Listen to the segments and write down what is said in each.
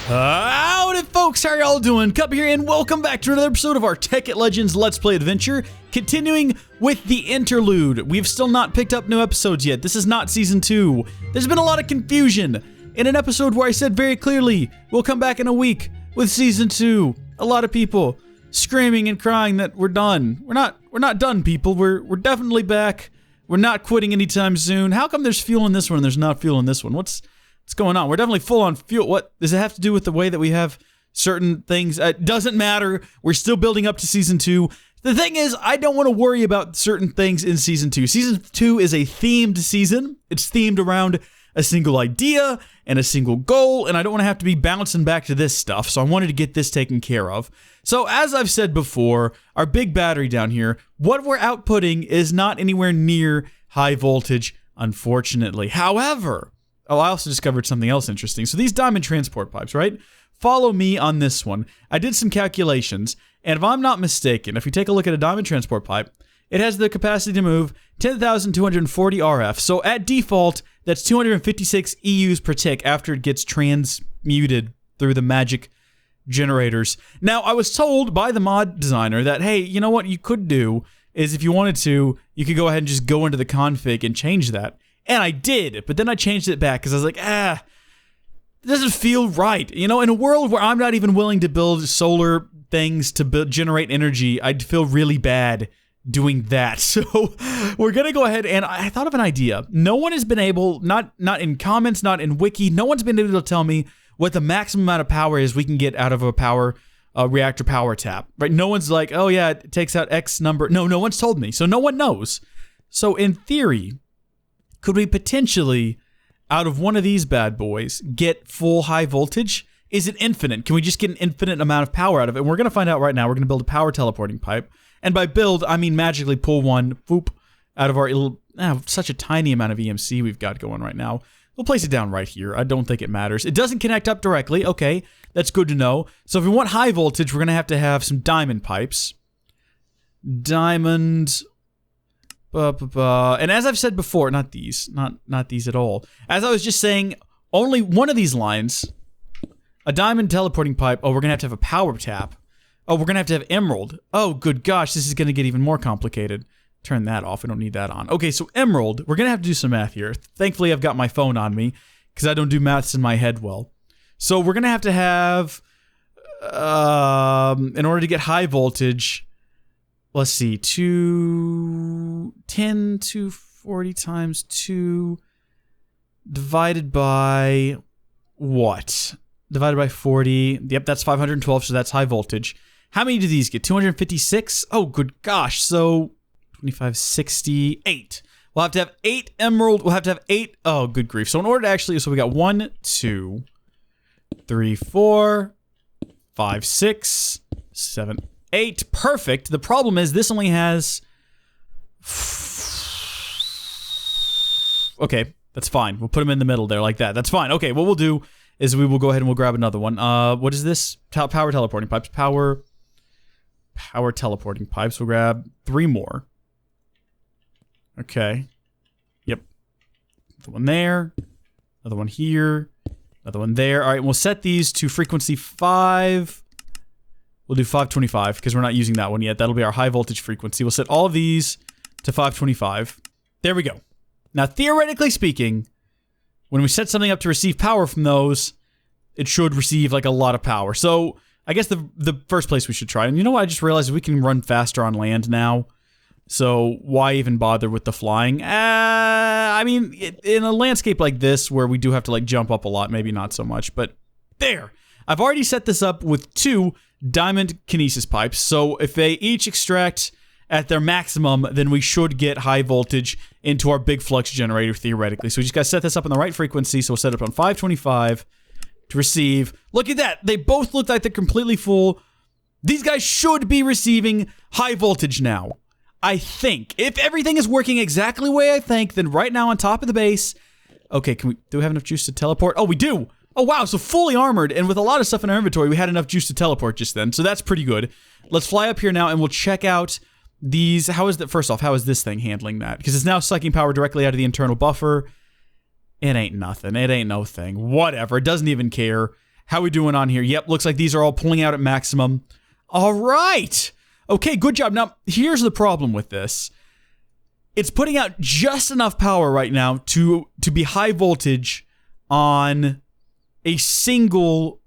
Howdy folks, how are y'all doing? Cup here and welcome back to another episode of our Tekkit Legends Let's Play adventure, continuing with the Interlude. We've still not picked up new episodes yet. This is not Season 2. There's been a lot of confusion in an episode where I said very clearly, we'll come back in a week with Season 2. A lot of people screaming and crying that we're done. We're not done, people. We're definitely back. We're not quitting anytime soon. How come there's fuel in this one and there's not fuel in this one? What's going on? We're definitely full on fuel. What does it have to do with the way that we have certain things? It doesn't matter. We're still building up to Season 2. The thing is, I don't want to worry about certain things in Season 2. Season 2 is a themed season. It's themed around a single idea and a single goal, and I don't want to have to be bouncing back to this stuff, so I wanted to get this taken care of. So as I've said before, our big battery down here, what we're outputting is not anywhere near high voltage, unfortunately. However, I also discovered something else interesting. So these diamond transport pipes, right? Follow me on this one. I did some calculations, and if I'm not mistaken, if you take a look at a diamond transport pipe, it has the capacity to move 10,240 RF. So at default, that's 256 EUs per tick after it gets transmuted through the magic generators. Now, I was told by the mod designer that, hey, you know what you could do is if you wanted to, you could go ahead and just go into the config and change that. And I did, but then I changed it back because I was like, it doesn't feel right. You know, in a world where I'm not even willing to build solar things to generate energy, I'd feel really bad doing that. So we're going to go ahead and I thought of an idea. No one has been able, not in comments, not in wiki, no one's been able to tell me what the maximum amount of power is we can get out of a reactor power tap, right? No one's like, oh yeah, it takes out X number. No one's told me. So no one knows. So in theory, could we potentially, out of one of these bad boys, get full high voltage? Is it infinite? Can we just get an infinite amount of power out of it? And we're going to find out right now. We're going to build a power teleporting pipe. And by build, I mean magically pull one, boop, out of our little, such a tiny amount of EMC we've got going right now. We'll place it down right here. I don't think it matters. It doesn't connect up directly. Okay, that's good to know. So if we want high voltage, we're going to have some diamond pipes. Diamond. And as I've said before, not these, not these at all. As I was just saying, only one of these lines, a diamond teleporting pipe. Oh, we're gonna have to have a power tap. Oh, we're gonna have to have emerald. Oh, good gosh, this is gonna get even more complicated. Turn that off. I don't need that on. Okay, so emerald. We're gonna have to do some math here. Thankfully, I've got my phone on me because I don't do maths in my head well. So we're gonna have to have, in order to get high voltage. Let's see, 10 to 40 times 2 divided by what? Divided by 40. Yep, that's 512, so that's high voltage. How many do these get? 256? Oh, good gosh. So 25, 68. We'll have to have 8 emerald. We'll have to have 8. Oh, good grief. So in order to actually, so we got 1, 2, 3, 4, 5, 6, 7, 8. Perfect. The problem is this only has... Okay, that's fine. We'll put them in the middle there like that. That's fine. Okay, what we'll do is we will go ahead and we'll grab another one. What is this? Power teleporting pipes. Power teleporting pipes. We'll grab 3 more. Okay. Yep. Another one there. Another one here. Another one there. All right, we'll set these to frequency 5... We'll do 525 because we're not using that one yet. That'll be our high voltage frequency. We'll set all of these to 525. There we go. Now, theoretically speaking, when we set something up to receive power from those, it should receive like a lot of power. So I guess the first place we should try, and you know what? I just realized we can run faster on land now. So why even bother with the flying? I mean, in a landscape like this where we do have to like jump up a lot, maybe not so much, but there. I've already set this up with 2 diamond kinesis pipes, so if they each extract at their maximum, then we should get high voltage into our big flux generator, theoretically. So we just gotta set this up on the right frequency, so we'll set it up on 525 to receive. Look at that! They both look like they're completely full. These guys should be receiving high voltage now. I think. If everything is working exactly the way I think, then right now on top of the base... Okay, do we have enough juice to teleport? Oh, we do! Oh, wow, so fully armored, and with a lot of stuff in our inventory, we had enough juice to teleport just then, so that's pretty good. Let's fly up here now, and we'll check out these. First off, how is this thing handling that? Because it's now sucking power directly out of the internal buffer. It ain't nothing. It ain't no thing. Whatever. It doesn't even care. How we doing on here? Yep, looks like these are all pulling out at maximum. All right. Okay, good job. Now, here's the problem with this. It's putting out just enough power right now to be high voltage on a single...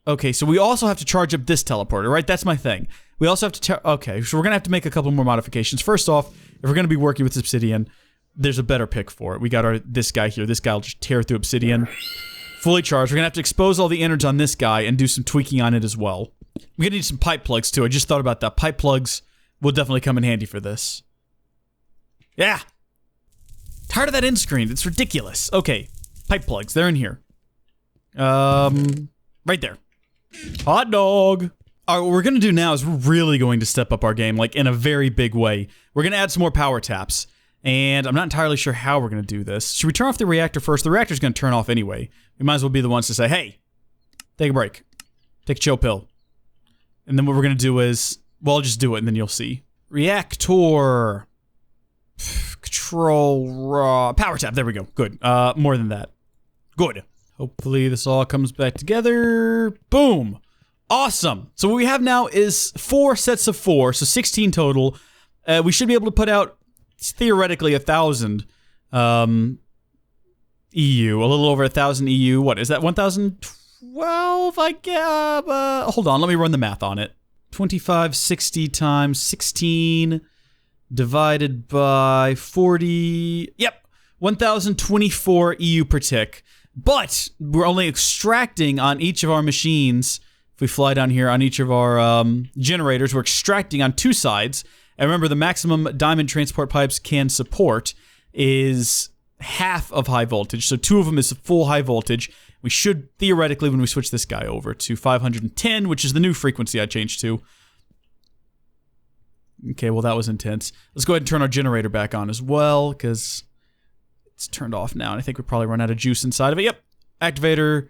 Okay, so we also have to charge up this teleporter, right? That's my thing. We also have to... Okay, so we're going to have to make a couple more modifications. First off, if we're going to be working with obsidian, there's a better pick for it. We got this guy here. This guy will just tear through obsidian. Fully charged. We're going to have to expose all the innards on this guy and do some tweaking on it as well. We're going to need some pipe plugs, too. I just thought about that. Pipe plugs will definitely come in handy for this. Yeah. Tired of that end screen. It's ridiculous. Okay. Pipe plugs. They're in here. Right there. Hot dog. All right, what we're going to do now is we're really going to step up our game, like, in a very big way. We're going to add some more power taps. And I'm not entirely sure how we're going to do this. Should we turn off the reactor first? The reactor's going to turn off anyway. We might as well be the ones to say, hey, take a break. Take a chill pill. And then what we're going to do is, well, I'll just do it and then you'll see. Reactor. Control. Power tap. There we go. Good. More than that. Good. Hopefully this all comes back together. Boom. Awesome. So what we have now is 4 sets of 4, so 16 total. We should be able to put out, theoretically, 1,000 EU. A little over 1,000 EU. What, is that 1,012? Hold on, let me run the math on it. 2560 times 16 divided by 40. Yep, 1,024 EU per tick. But we're only extracting on each of our machines. If we fly down here on each of our generators, we're extracting on 2 sides. And remember, the maximum diamond transport pipes can support is half of high voltage. So 2 of them is full high voltage. We should, theoretically, when we switch this guy over to 510, which is the new frequency I changed to. Okay, well, that was intense. Let's go ahead and turn our generator back on as well, because it's turned off now. And I think we probably run out of juice inside of it. Yep. Activator.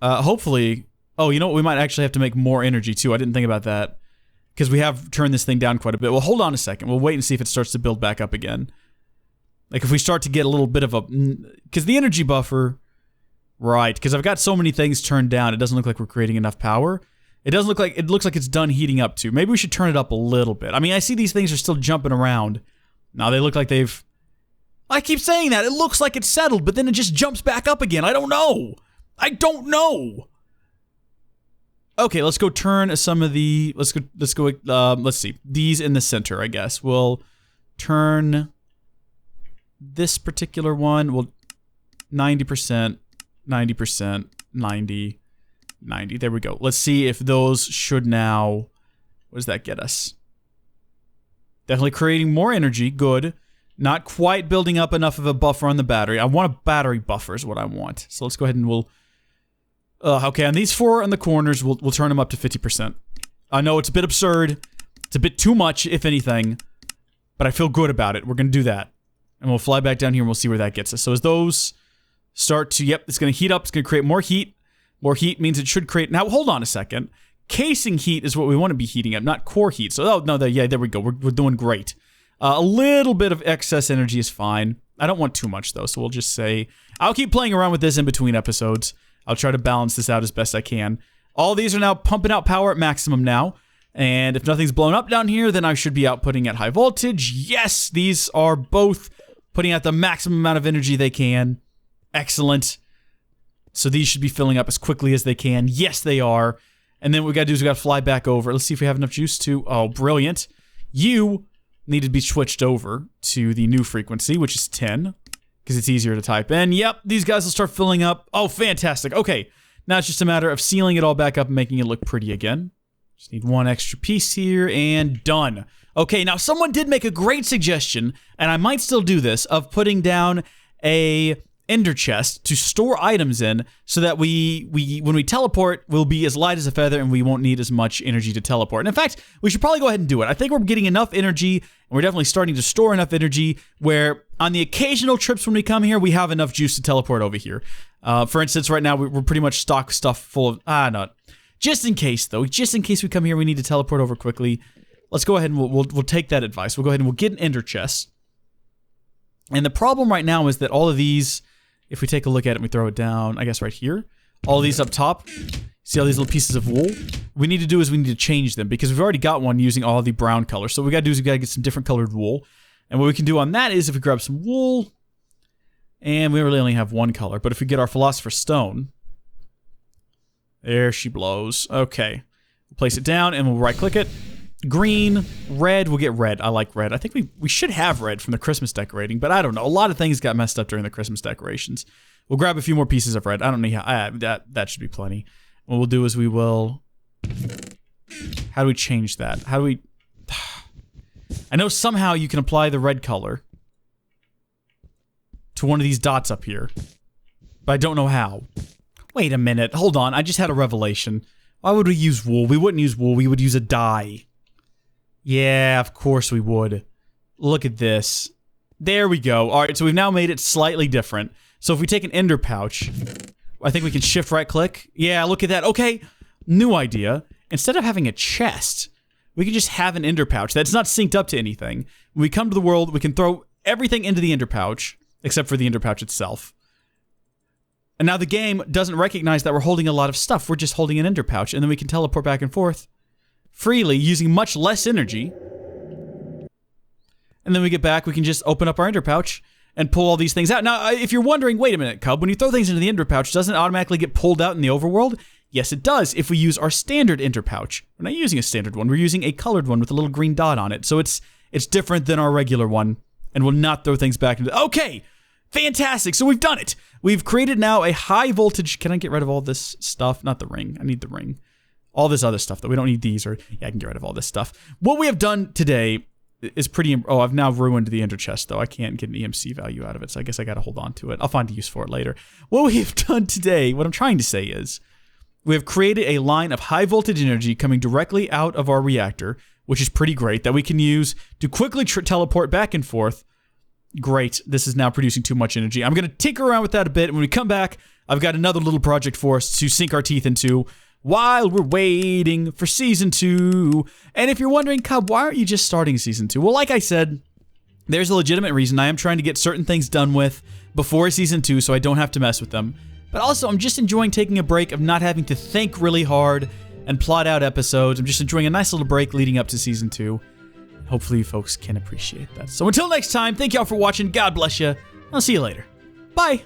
Hopefully... Oh, you know what? We might actually have to make more energy, too. I didn't think about that. Because we have turned this thing down quite a bit. Well, hold on a second. We'll wait and see if it starts to build back up again. Like, if we start to get a little bit of a... Because the energy buffer... Right, because I've got so many things turned down, it doesn't look like we're creating enough power. It doesn't look like... It looks like it's done heating up, too. Maybe we should turn it up a little bit. I mean, I see these things are still jumping around. Now, they look like they've... I keep saying that. It looks like it's settled, but then it just jumps back up again. I don't know. I don't know. Okay, let's go turn some of the... Let's see. These in the center, I guess. We'll turn this particular one. We'll 90%, 90%, 90, 90. There we go. Let's see if those should now... What does that get us? Definitely creating more energy. Good. Not quite building up enough of a buffer on the battery. I want a battery buffer is what I want. So let's go ahead and we'll... okay, on these 4 in the corners, we'll turn them up to 50%. I know it's a bit absurd. It's a bit too much, if anything. But I feel good about it. We're going to do that. And we'll fly back down here and we'll see where that gets us. So as those start to... Yep, it's going to heat up. It's going to create more heat. More heat means it should create... Now, hold on a second. Casing heat is what we want to be heating up, not core heat. So, oh, no, yeah, there we go. We're doing great. A little bit of excess energy is fine. I don't want too much, though, so we'll just say... I'll keep playing around with this in between episodes. I'll try to balance this out as best I can. All these are now pumping out power at maximum now. And if nothing's blown up down here, then I should be outputting at high voltage. Yes, these are both putting out the maximum amount of energy they can. Excellent. So these should be filling up as quickly as they can. Yes, they are. And then what we got to do is we got to fly back over. Let's see if we have enough juice to... Oh, brilliant. You need to be switched over to the new frequency, which is 10. Because it's easier to type in. Yep, these guys will start filling up. Oh, fantastic. Okay, now it's just a matter of sealing it all back up and making it look pretty again. Just need one extra piece here, and done. Okay, now someone did make a great suggestion, and I might still do this, of putting down a ender chest to store items in so that when we teleport, we'll be as light as a feather and we won't need as much energy to teleport. And in fact, we should probably go ahead and do it. I think we're getting enough energy, and we're definitely starting to store enough energy where on the occasional trips when we come here, we have enough juice to teleport over here. For instance, right now, we're pretty much stocked stuff full of... no. Just in case, though. Just in case we come here, we need to teleport over quickly. Let's go ahead and we'll take that advice. We'll go ahead and we'll get an ender chest. And the problem right now is that all of these... If we take a look at it and we throw it down, I guess right here, all these up top. See all these little pieces of wool? What we need to do is we need to change them because we've already got one using all the brown color. So what we gotta do is we gotta get some different colored wool. And what we can do on that is if we grab some wool, and we really only have one color, but if we get our Philosopher's Stone, there she blows. Okay, we'll place it down and we'll right click it. Green, red, we'll get red. I like red. I think we should have red from the Christmas decorating, but I don't know. A lot of things got messed up during the Christmas decorations. We'll grab a few more pieces of red. I don't know how, that should be plenty. What we'll do is we will... How do we change that? How do we... I know somehow you can apply the red color to one of these dots up here, but I don't know how. Wait a minute. Hold on. I just had a revelation. Why would we use wool? We wouldn't use wool. We would use a dye. Yeah, of course we would. Look at this. There we go. All right, so we've now made it slightly different. So if we take an ender pouch... I think we can shift right click. Yeah, look at that. Okay, new idea. Instead of having a chest, we can just have an ender pouch that's not synced up to anything. When we come to the world, we can throw everything into the ender pouch, except for the ender pouch itself. And now the game doesn't recognize that we're holding a lot of stuff. We're just holding an ender pouch, and then we can teleport back and forth freely using much less energy. And then we get back, we can just open up our ender pouch and pull all these things out. Now, if you're wondering, wait a minute, Cub, when you throw things into the ender pouch, doesn't it automatically get pulled out in the overworld? Yes, it does, if we use our standard ender pouch. We're not using a standard one, we're using a colored one with a little green dot on it. So it's different than our regular one, and will not throw things back into... Okay! Fantastic! So we've done it! We've created now a high voltage... Can I get rid of all this stuff? Not the ring. I need the ring. All this other stuff, though. We don't need these, or... Yeah, I can get rid of all this stuff. What we have done today... is pretty... Oh, I've now ruined the ender chest, though. I can't get an EMC value out of it, so I guess I gotta hold on to it. I'll find a use for it later. What we have done today, what I'm trying to say is, we have created a line of high voltage energy coming directly out of our reactor, which is pretty great, that we can use to quickly teleport back and forth. Great. This is now producing too much energy. I'm gonna tinker around with that a bit, and when we come back, I've got another little project for us to sink our teeth into while we're waiting for Season 2. And if you're wondering, Cub, why aren't you just starting Season 2? Well, like I said, there's a legitimate reason. I am trying to get certain things done with before Season 2 so I don't have to mess with them. But also, I'm just enjoying taking a break of not having to think really hard and plot out episodes. I'm just enjoying a nice little break leading up to Season 2. Hopefully you folks can appreciate that. So until next time, thank y'all for watching. God bless you. I'll see you later. Bye.